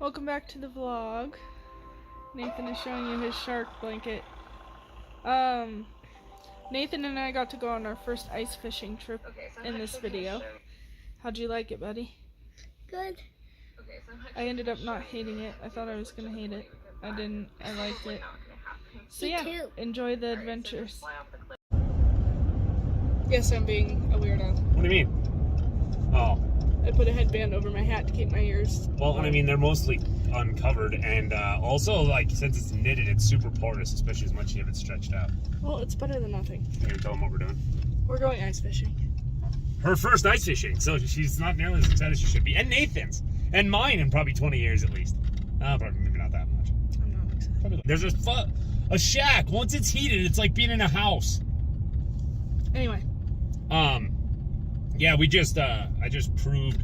Welcome back to the vlog. Nathan is showing you his shark blanket. Nathan and I got to go on our first ice fishing trip in this video. How'd you like it, buddy? Good. I ended up not hating it. I thought I was gonna hate it. I didn't. I liked it. So yeah, enjoy the adventures. Yes, I'm being a weirdo. What do you mean? Oh. I put a headband over my hat to keep my ears. Well, I mean, they're mostly uncovered, and also, like, since it's knitted, it's super porous, especially as much as you have it stretched out. Well, it's better than nothing. Can you tell them what we're doing? We're going ice fishing. Her first ice fishing, so she's not nearly as excited as she should be. And Nathan's. And mine in probably 20 years at least. Probably maybe not that much. I'm not excited. There's a shack. Once it's heated, it's like being in a house. Anyway. Yeah, we just, I just proved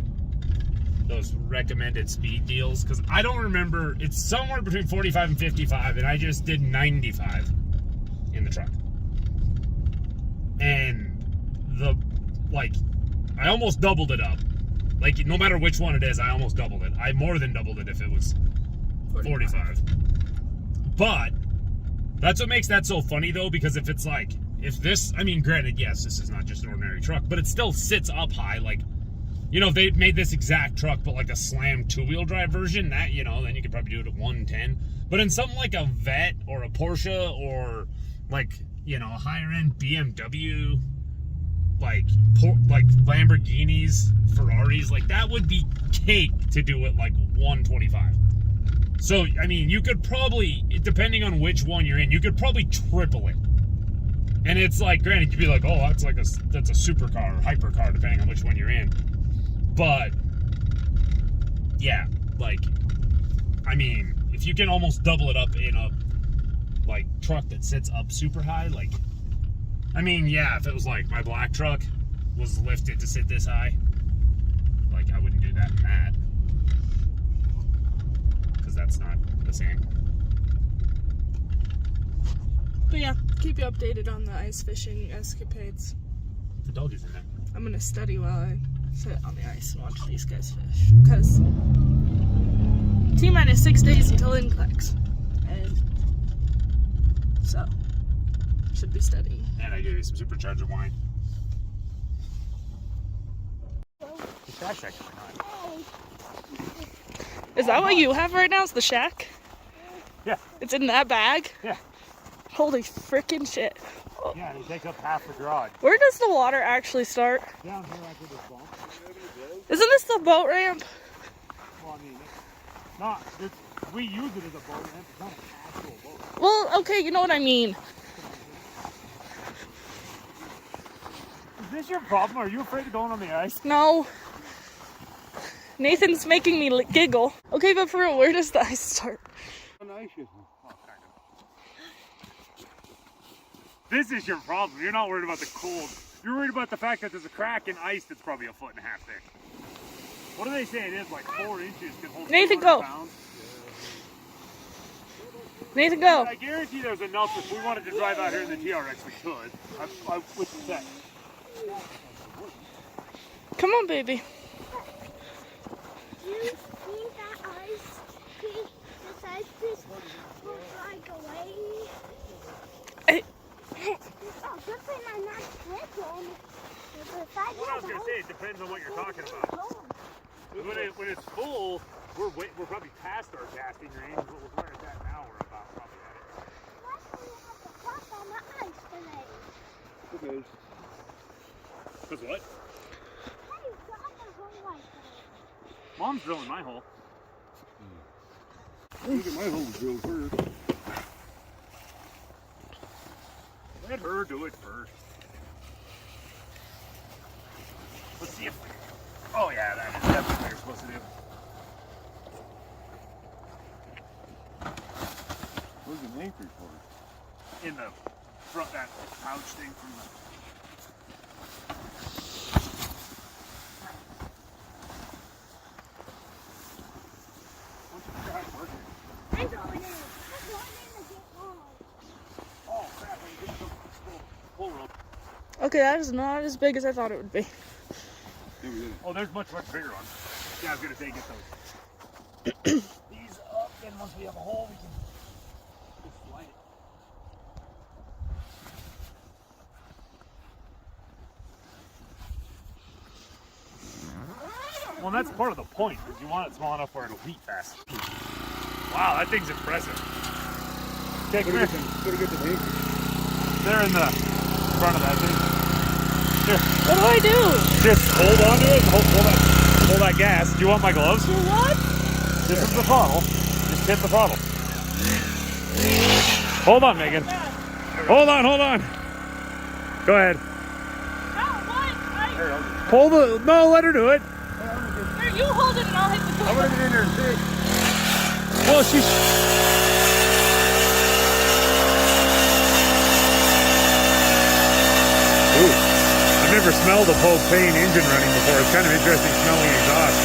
those recommended speed deals, because I don't remember, it's somewhere between 45 and 55, and I just did 95 in the truck. And I almost doubled it up. Like, no matter which one it is, I almost doubled it. I more than doubled it if it was 45. But that's what makes that so funny, though, because if it's like, if this, I mean, granted, yes, this is not just an ordinary truck, but it still sits up high. Like, you know, if they made this exact truck, but like a slam two-wheel drive version, that, you know, then you could probably do it at 110. But in something like a Vet or a Porsche or like, you know, a higher-end BMW, like Lamborghinis, Ferraris, like that would be cake to do it like 125. So, I mean, you could probably, depending on which one you're in, you could probably triple it. And it's like, granted, you'd be like, oh, that's a supercar or hypercar, depending on which one you're in. But, yeah, like, I mean, if you can almost double it up in a, like, truck that sits up super high, like, I mean, yeah, if it was like my black truck was lifted to sit this high, like, I wouldn't do that in that. Because that's not the same. But yeah, keep you updated on the ice fishing escapades. The dog is in there. I'm gonna study while I sit on the ice and watch these guys fish. Because T-minus 6 days until NCLEX. And so, should be studying. And I gave you some supercharger wine. The shack's actually not. Is that what you have right now? Is the shack? Yeah. It's in that bag? Yeah. Holy freaking shit. Yeah, and it takes up half the garage. Where does the water actually start? Down here after this bump. Isn't this the boat ramp? Well, I mean, we use it as a boat ramp. It's not an actual boat. Well, okay, you know what I mean. Is this your problem? Are you afraid of going on the ice? No. Nathan's making me giggle. Okay, but for real, where does the ice start? This is your problem. You're not worried about the cold. You're worried about the fact that there's a crack in ice that's probably 1.5 feet thick. What do they say it is? Like 4 inches can hold Nathan, go. Pounds? Nathan, go. I guarantee there's enough. If we wanted to drive out here in the TRX, we could. What's the set? Come on, baby. Do you think that this ice fish will fly away? Oh, good thing I'm not slipping. Well, I was going to say, it depends on what you're talking about. When it's full, we're probably past our casting range, but we're at that now, we're about probably at it. Why do we have to park on the ice today? Because what? How do you got the hole like that? Mom's drilling my hole. Look at my hole drilled first. Let her do it first. Let's see if we... Oh yeah, that's what you're supposed to do. Where's the name for? In the front, that pouch thing from the... Once you try working. I'm going in. I'm going in to get home. Oh crap, I did some pull rope. Okay, that is not as big as I thought it would be. Oh, there's much bigger ones. Yeah, I was gonna say get those. The we have a hole, we can just slide it. Well, that's part of the point, because you want it small enough where it'll heat fast. Wow, that thing's impressive. Okay, come here. Gotta get the anchor. They're in the front of that thing. Here, What do I do? just hold on to it and hold that gas. Do you want my gloves? For what? This is the throttle. Just hit the throttle. Hold on, Megan. Hold on. Go ahead. Pull the, no, let her do it. Here, you hold it and I'll hit the I'm gonna get in there and see. Well, she's... Ooh, I've never smelled a propane engine running before. It's kind of interesting smelling exhaust.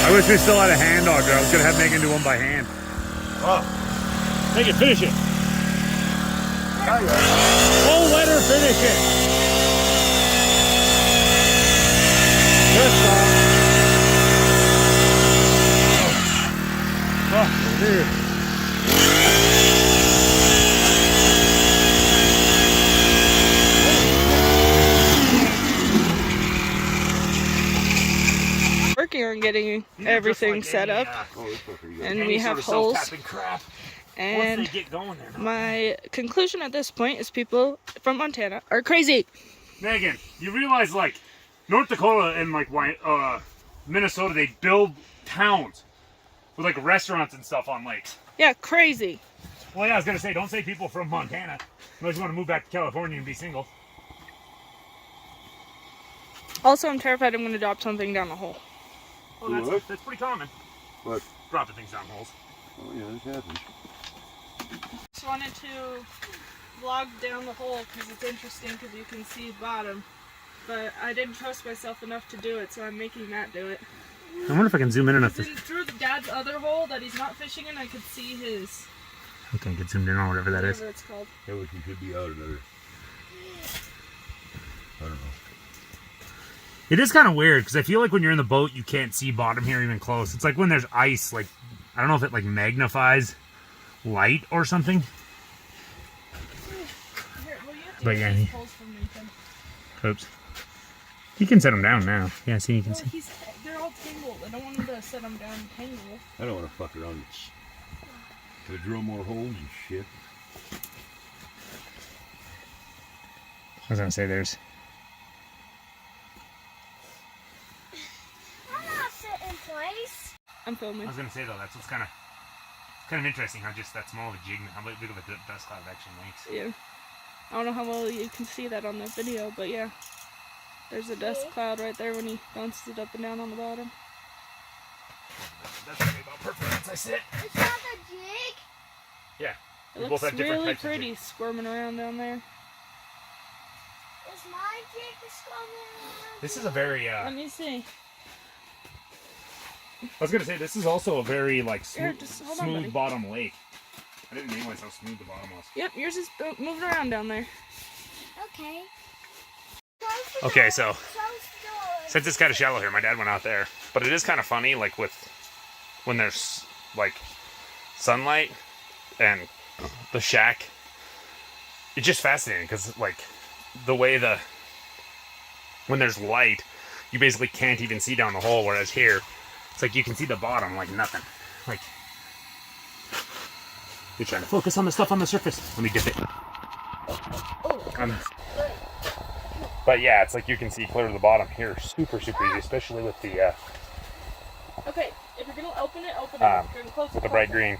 I wish we still had a hand auger. I was gonna have Megan do one by hand. Oh. Megan, finish it. There you go. Oh, let her finish it. Good song. Oh, dude. Working on getting everything set up, and we have holes. Crap. And Once they get going there. my conclusion at this point is people from Montana are crazy. Megan, you realize like North Dakota and like Minnesota, they build towns with like restaurants and stuff on lakes. Yeah, crazy. Well, yeah, I was gonna say, don't say people from Montana unless you want to move back to California and be single. Also, I'm terrified I'm going to drop something down the hole. Oh, What? that's pretty common. What? Dropping things down holes. Oh yeah, this happens. Just wanted to vlog down the hole because it's interesting because you can see the bottom. But I didn't trust myself enough to do it, so I'm making Matt do it. I wonder if I can zoom in enough to... Through the dad's other hole that he's not fishing in, I could see his... I can't get zoomed in on whatever that is. whatever it's called. I wish we could be out another. I don't know. It is kind of weird because I feel like when you're in the boat, you can't see bottom here even close. It's like when there's ice, like, I don't know if it like magnifies light or something. Here, will you have to But get yeah, these holes from Nathan? Oops. You can set them down now. Yeah, see, you can Well, see. they're all tangled. I don't want him to set them down tangled. I don't want to fuck around. To drill more holes and shit. I was gonna say there's... I'm not sit in place. I'm I filming. was gonna say though, that's what's kind of interesting how just that small of a jig, how big of a dust cloud it actually makes. Yeah. I don't know how well you can see that on the video, but yeah. There's a dust cloud right there when he bounces it up and down on the bottom. That's probably about perfect once I sit. Is that a jig? Yeah. It We both looks have different really types of pretty squirming around down there. Is my jig discovered? This is a very, Let me see. I was gonna say, this is also a very, like, Here, just hold on, smooth buddy. bottom lake. I didn't realize how smooth the bottom was. Yep, yours is moving around down there. Okay. Okay, so, Close the door. since it's kind of shallow here, my dad went out there. But it is kind of funny, like, when there's, like, sunlight and the shack. It's just fascinating, because, like, the way when there's light, you basically can't even see down the hole, whereas here, it's like you can see the bottom like nothing. Like, you're trying to focus on the stuff on the surface. Let me dip it. But yeah, it's like you can see clear to the bottom here. Super, super easy, especially with the Okay, if you're gonna open it, open it. Um, If you're gonna close it, with the close bright it. green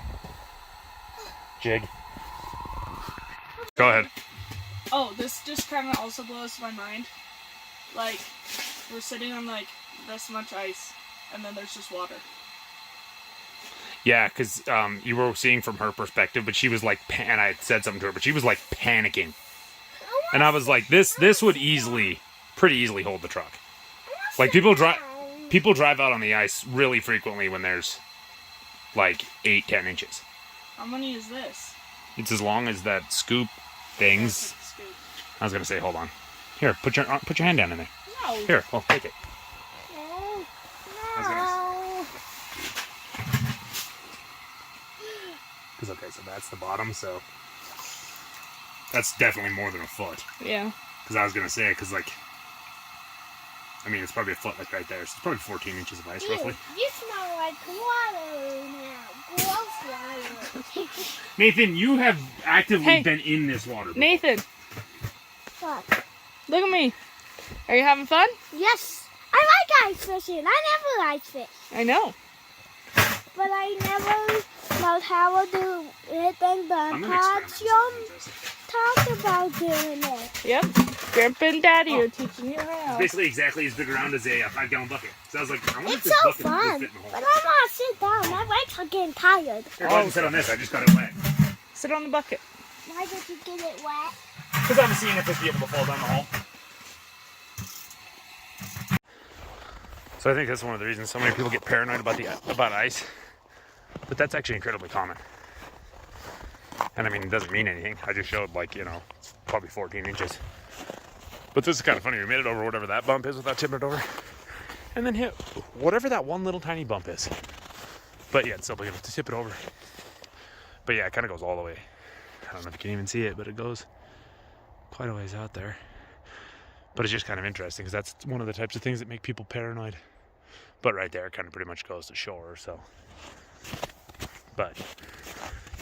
jig. Go ahead. Oh, this just kind of also blows my mind. Like, we're sitting on like this much ice, and then there's just water. Yeah, because you were seeing from her perspective, but she was like, and I had said something to her, but she was like panicking. And I was like, this would pretty easily hold the truck. Like people drive out on the ice really frequently when there's like 8-10 inches. How many is this? It's as long as that scoop things. Scoop. I was gonna say, hold on. Here, put your hand down in there. No. Here, well, take it. No. was gonna No. Because, okay, so that's the bottom, so that's definitely more than a foot. Yeah. Because I was going to say, because, like, I mean, it's probably a foot, like, right there. So it's probably 14 inches of ice, roughly. You smell like water now. Gross water. Nathan, you have actively Hey. been in this water. Nathan, What? look at me. Are you having fun? Yes. I like ice fishing. I never ice fish. I know. But I never know how to do it, and I'm the going to experiment. talk about doing it. Yep. Grandpa and Daddy are teaching you how. Basically exactly as big around as a 5-gallon bucket. So I was like, I wonder if It's this so bucket fun. would fit in the But hole. I want to sit down. My legs are getting tired. Here, go ahead and sit on this. I just got it wet. Sit on the bucket. Why did you get it wet? Because I'm seeing if it'll be able to fall down the hole. So I think that's one of the reasons so many people get paranoid about ice. But that's actually incredibly common. And I mean, it doesn't mean anything. I just showed, like, you know, it's probably 14 inches. But this is kind of funny. We made it over whatever that bump is without tipping it over. And then hit whatever that one little tiny bump is. But yeah, it's still big enough to tip it over. But yeah, it kind of goes all the way. I don't know if you can even see it, but it goes quite a ways out there. But it's just kind of interesting because that's one of the types of things that make people paranoid. But right there, it kind of pretty much goes to shore, so. But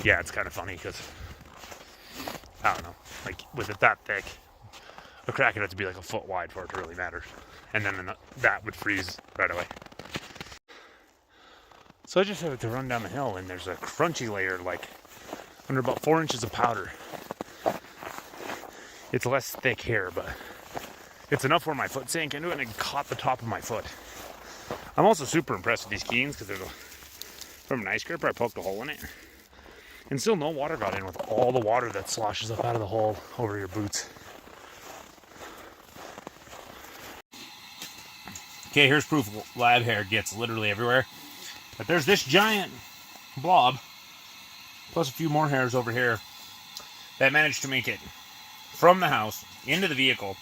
yeah, it's kind of funny because I don't know, like with it that thick, a crack would have to be like a foot wide for it to really matter, and then that would freeze right away. So I just had to run down the hill, and there's a crunchy layer like under about 4 inches of powder. It's less thick here, but it's enough where my foot sank into it and it caught the top of my foot. I'm also super impressed with these Keens because there's from an ice scraper I poked a hole in it. And still no water got in with all the water that sloshes up out of the hole over your boots. Okay, here's proof lab hair gets literally everywhere. But there's this giant blob, plus a few more hairs over here, that managed to make it from the house into the vehicle,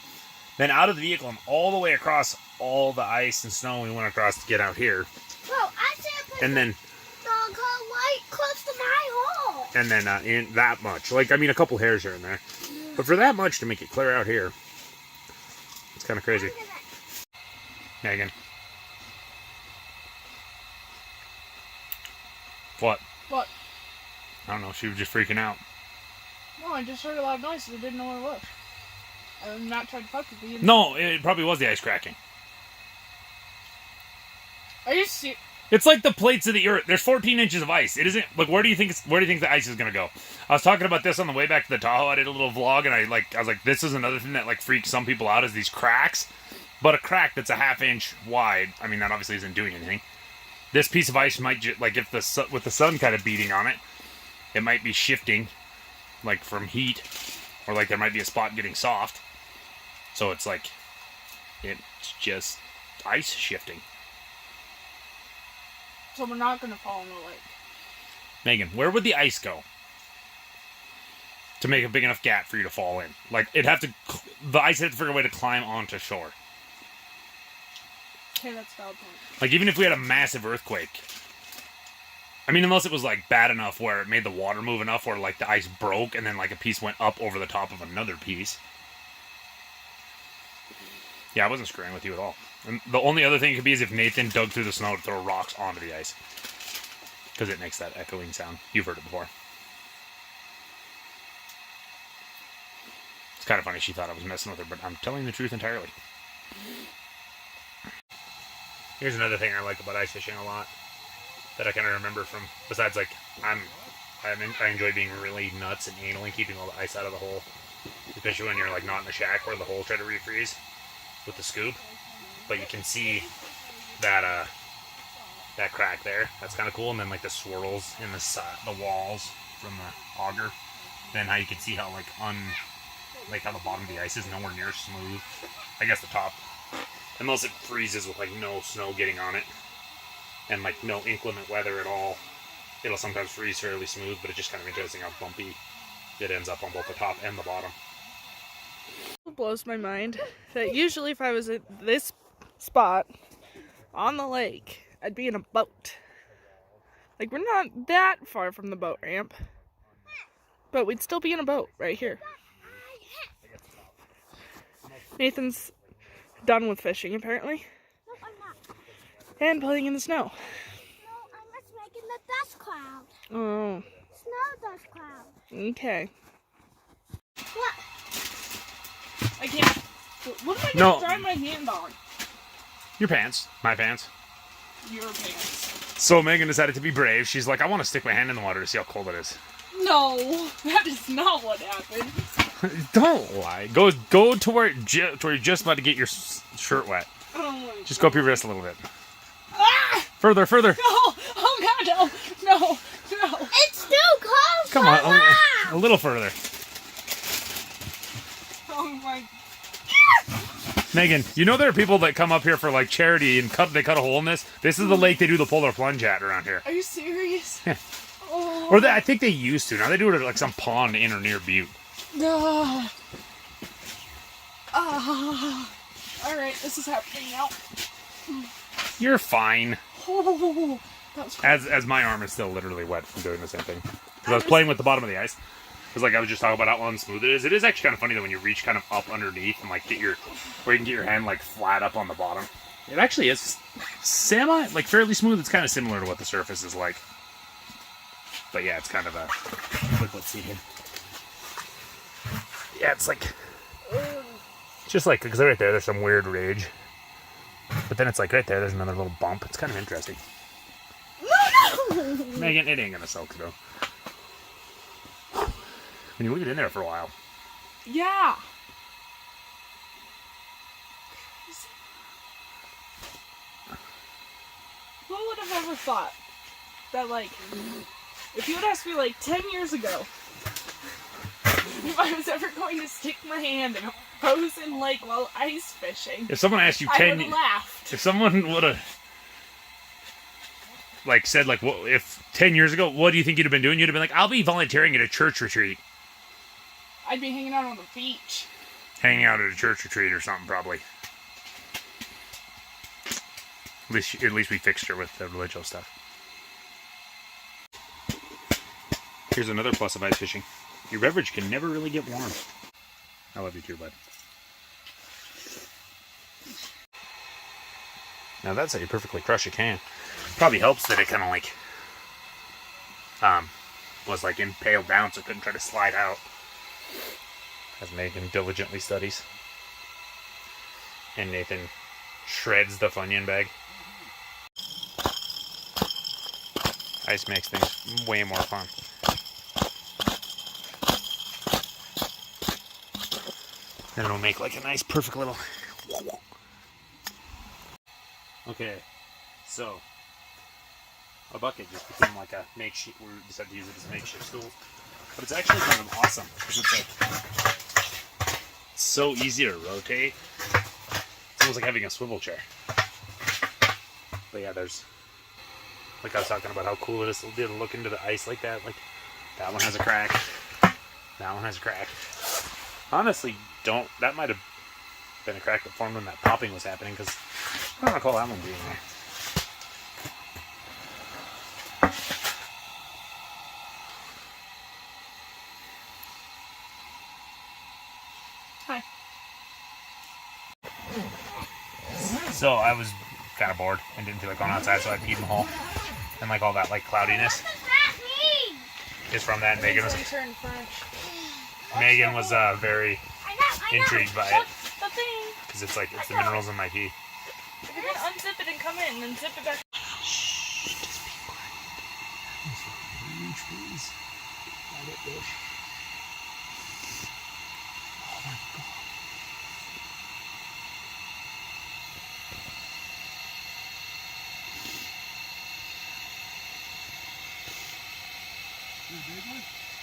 then out of the vehicle and all the way across all the ice and snow we went across to get out here. Well, I said put And then the dog right close to my hole. and then in that much. Like, I mean, a couple hairs here and there. But for that much to make it clear out here, it's kind of crazy. Megan. What? What? I don't know. She was just freaking out. No, I just heard a loud noise and I didn't know what it was. I'm not trying to fuck with you. No, it probably was the ice cracking. Are you serious? It's like the plates of the earth. There's 14 inches of ice. It isn't like where do you think the ice is gonna go? I was talking about this on the way back to the Tahoe. I did a little vlog and I was like, this is another thing that like freaks some people out is these cracks. But a crack that's a ½ inch wide, I mean that obviously isn't doing anything. This piece of ice might like if with the sun kind of beating on it, it might be shifting, like from heat, or like there might be a spot getting soft. So it's like it's just ice shifting. So we're not gonna fall in the lake. Megan, where would the ice go to make a big enough gap for you to fall in? Like, the ice had to figure a way to climb onto shore. Okay, that's a valid point. Like, even if we had a massive earthquake, I mean, unless it was, like, bad enough where it made the water move enough where, like, the ice broke and then, like, a piece went up over the top of another piece. Yeah, I wasn't screwing with you at all. And the only other thing it could be is if Nathan dug through the snow to throw rocks onto the ice. Because it makes that echoing sound. You've heard it before. It's kind of funny she thought I was messing with her, but I'm telling the truth entirely. Here's another thing I like about ice fishing a lot that I kind of remember from, besides like, I enjoy being really nuts and anal and keeping all the ice out of the hole. Especially when you're like not in a shack where the holes try to refreeze with the scoop. But you can see that that crack there. That's kind of cool. And then like the swirls in the walls from the auger. Then how you can see how like how the bottom of the ice is nowhere near smooth. I guess the top. Unless it freezes with like no snow getting on it. And like no inclement weather at all. It'll sometimes freeze fairly smooth, but it's just kind of interesting how bumpy it ends up on both the top and the bottom. It blows my mind that usually if I was at this spot on the lake, I'd be in a boat. Like, we're not that far from the boat ramp, but we'd still be in a boat right here. Nathan's done with fishing, apparently, No, I'm not. and playing in the snow. No, I'm just making the dust cloud. Oh, Snow dust cloud. okay. What? I can't. What am I No. gonna dry my hand on? Your pants. My pants. Your pants. So Megan decided to be brave. She's like, I want to stick my hand in the water to see how cold it is. No, that is not what happened. Don't lie. Go to where you're just about to get your shirt wet. Oh my Just go up your wrist a little bit. Ah! Further, further. No! Oh god, no! It's too cold. Come on, for a little further. Oh my. Megan, you know there are people that come up here for like charity and they cut a hole in this? This is the lake they do the polar plunge at around here. Are you serious? Oh. Or I think they used to. Now they do it at like some pond in or near Butte. No. Alright, this is happening now. You're fine. Oh, that was cool. As my arm is still literally wet from doing the same thing. Because I was playing with the bottom of the ice. Because like I was just talking about how unsmooth it is. It is actually kind of funny that when you reach kind of up underneath and like where you can get your hand like flat up on the bottom. It actually is fairly smooth. It's kind of similar to what the surface is like. But yeah, it's kind of a... Let's see here. Yeah, it's like... Just like, because right there's some weird ridge. But then it's like right there's another little bump. It's kind of interesting. No! Megan, it ain't gonna soak though. When you leave it in there for a while. Yeah. Who would have ever thought that, like, if you had asked me, like, 10 years ago, if I was ever going to stick my hand in a frozen lake while ice fishing, If someone asked you I would have laughed. if someone would have like said like, what if 10 years ago, what do you think you'd have been doing? You'd have been like, I'll be volunteering at a church retreat, I'd be hanging out on the beach. hanging out at a church retreat or something probably. At least we fixed her with the religious stuff. Here's another plus of ice fishing. Your beverage can never really get warm. I love you too, bud. Now that's how you perfectly crush a can. Probably helps that it kind of like was like impaled down so it couldn't try to slide out. As Megan diligently studies. And Nathan shreds the Funyun bag. Ice makes things way more fun. Then it'll make like a nice perfect little... Okay, so a bucket just became like a makeshift. We decided to use it as a makeshift stool, but it's actually kind of awesome because it's like so easy to rotate. It's almost like having a swivel chair. But yeah, there's like I was talking about how cool it is to look into the ice like that. Like that one has a crack. That one has a crack. Honestly, that might have been a crack that formed when that popping was happening because I don't recall that one being there. Hi. So I was kind of bored and didn't feel like going outside, so I peed in the hole. And like all that like cloudiness What does that mean? is from that. Megan was Turn French. very I know. intrigued by it That's the thing. because it's the minerals in my pee. If you're gonna unzip it and come in, then zip it back.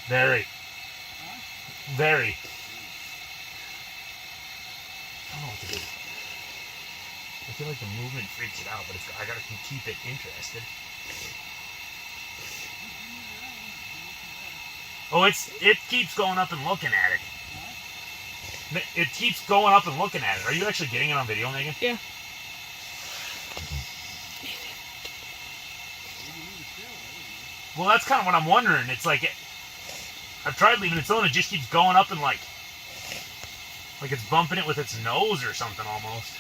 Very. Very. I don't know what to do. I feel like the movement freaks it out, but I gotta keep it interested. Oh, it keeps going up and looking at it. It keeps going up and looking at it. Are you actually getting it on video, Megan? Yeah. Well, that's kind of what I'm wondering. It's like, I've tried leaving it still and it just keeps going up and like it's bumping it with its nose or something almost.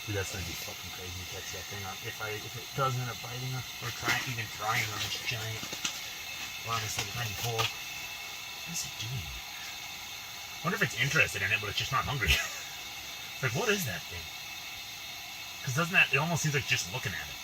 Dude, that's gonna be fucking crazy to catch that thing up. If it does end up biting us or even trying on this giant, on this little tiny pole. What is it doing? I wonder if it's interested in it, but it's just not hungry. It's like, what is that thing? Because doesn't that, it almost seems like just looking at it.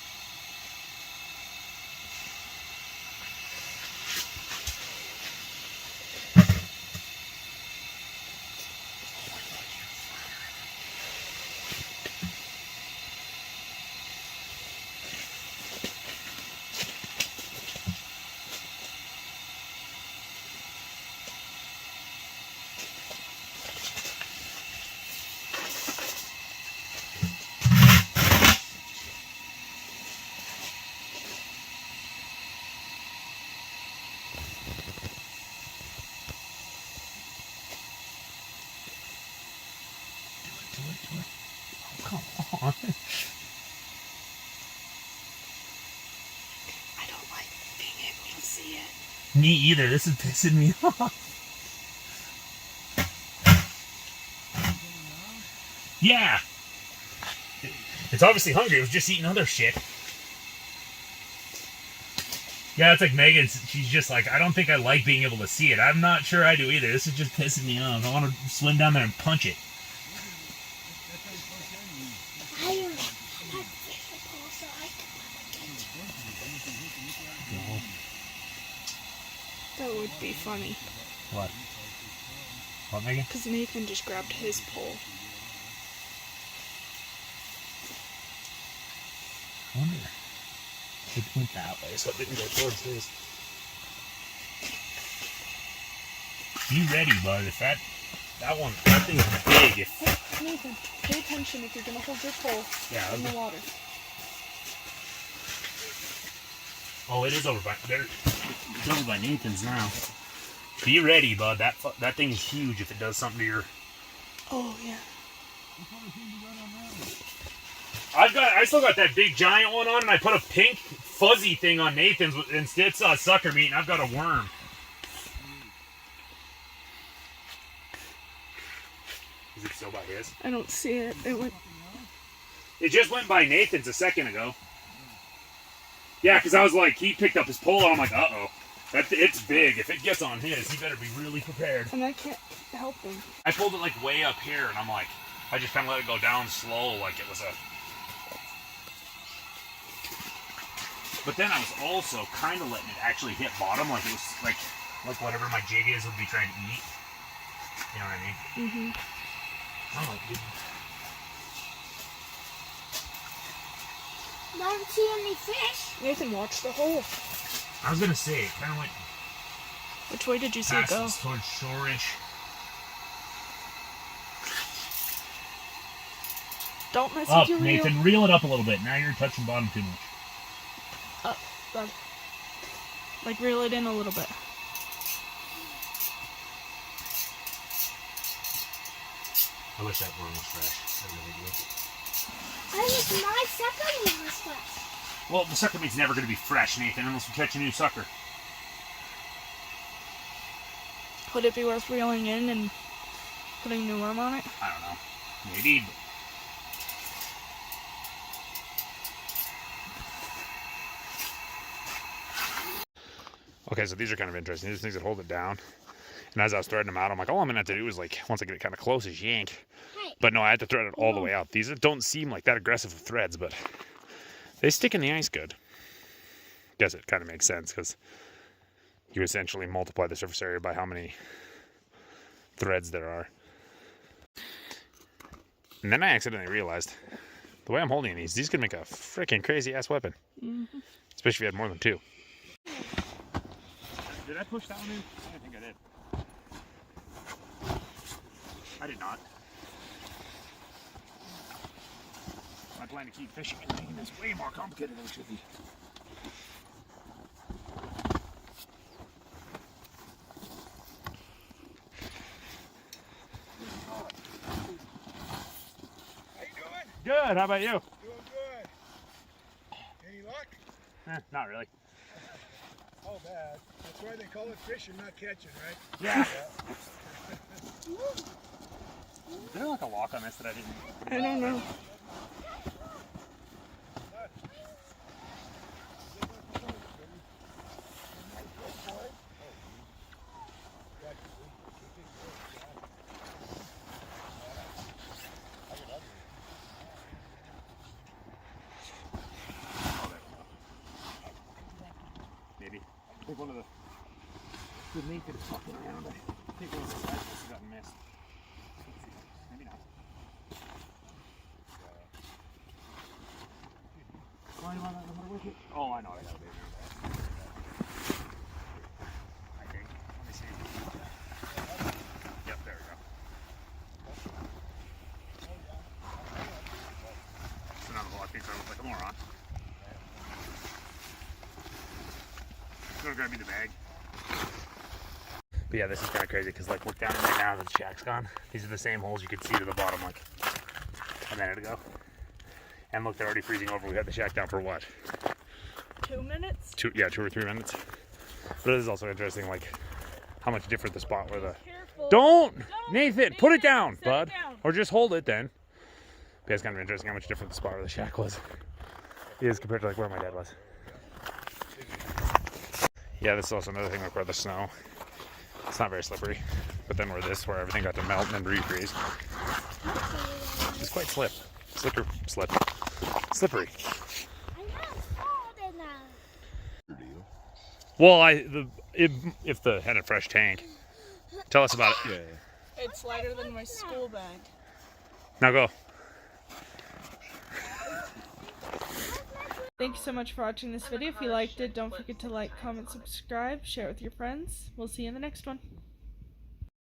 Oh, come on. I don't like being able to see it. Me either. This is pissing me off. Yeah. It's obviously hungry. It was just eating other shit. Yeah, it's like Megan. She's just like, I don't think I like being able to see it. I'm not sure I do either. This is just pissing me off. I want to swim down there and punch it. I don't have fish pole, so I can That would be funny. What? What, Megan? Because Nathan just grabbed his pole. I wonder. It went that way, so it didn't go towards his. Be ready, bud. If that thing's big. If Hey, Nathan, pay attention if you're going to hold your pole yeah, in the water. oh, it is over by there. It's over by Nathan's now. Be ready, bud. That thing is huge. If it does something to your. Oh, yeah. I still got that big giant one on, and I put a pink fuzzy thing on Nathan's, and it's sucker meat, and I've got a worm. Is it still by his? I don't see it. It went. It just went by Nathan's a second ago. Yeah, because I was like, he picked up his pole, and I'm like, uh-oh. It's big. If it gets on his, he better be really prepared. And I can't help him. I pulled it like way up here, and I'm like, I just kind of let it go down slow, like it was a. But then I was also kind of letting it actually hit bottom, like it was like whatever my jig is would be trying to eat. You know what I mean? Mm-hmm. Oh, dude. not see any fish. Nathan, watch the hole. I was gonna say, it kind of went Which way did you see it past go? us towards shore-ish. Don't mess Up, with your reel. Nathan, reel it up a little bit. Now you're touching bottom too much. Up, bud. Like reel it in a little bit. I wish that worm was fresh. I really do. I wish my second one was fresh. Well, the sucker meat's never going to be fresh, Nathan, unless we catch a new sucker. Would it be worth reeling in and putting a new worm on it? I don't know. Maybe. But okay, so these are kind of interesting. These are things that hold it down. And as I was threading them out, I'm like, all I'm going to have to do is, like, once I get it kind of close, is yank. Hey. But no, I had to thread it all the way out. These don't seem like that aggressive of threads, but they stick in the ice good. Guess it kind of makes sense, because you essentially multiply the surface area by how many threads there are. And then I accidentally realized, the way I'm holding these could make a freaking crazy-ass weapon. Mm-hmm. Especially if you had more than two. Did I push that one in? I don't think I did. I did not. I plan to keep fishing and making this way more complicated than it should be. Good. How about you? Doing good. Any luck? Not really. Oh, bad. That's why they call it fishing, not catching, right? Yeah. Is there like a lock on this that I didn't? I don't know. Maybe. I think one of the naked is fucking around. I think one of the guys must have gotten missed. Maybe not. Oh, I know. I got a bait now. I think. Let me see. Yep, there we go. So now the block thinks I look like a moron. Gonna grab me the bag. But yeah, this is kind of crazy because like look down in there now that the shack's gone. These are the same holes you could see to the bottom like a minute ago. And look, they're already freezing over. We had the shack down for what? 2 minutes? 2 or 3 minutes. But it is also interesting like how much different the spot where the Careful. Don't! Nathan, put it down, Set bud. it down. Or just hold it then. But it's kind of interesting how much different the spot where the shack was is compared to like where my dad was. Yeah, this is also another thing like where the snow, it's not very slippery. But then where everything got to melt and then refreeze. It's quite slippery. Slippery. I'm not old enough. Well, if the had a fresh tank. Tell us about it. Yeah. It's lighter than my school bag. Now go. Thank you so much for watching this video. If you liked it, don't forget to like, comment, subscribe, share it with your friends. We'll see you in the next one.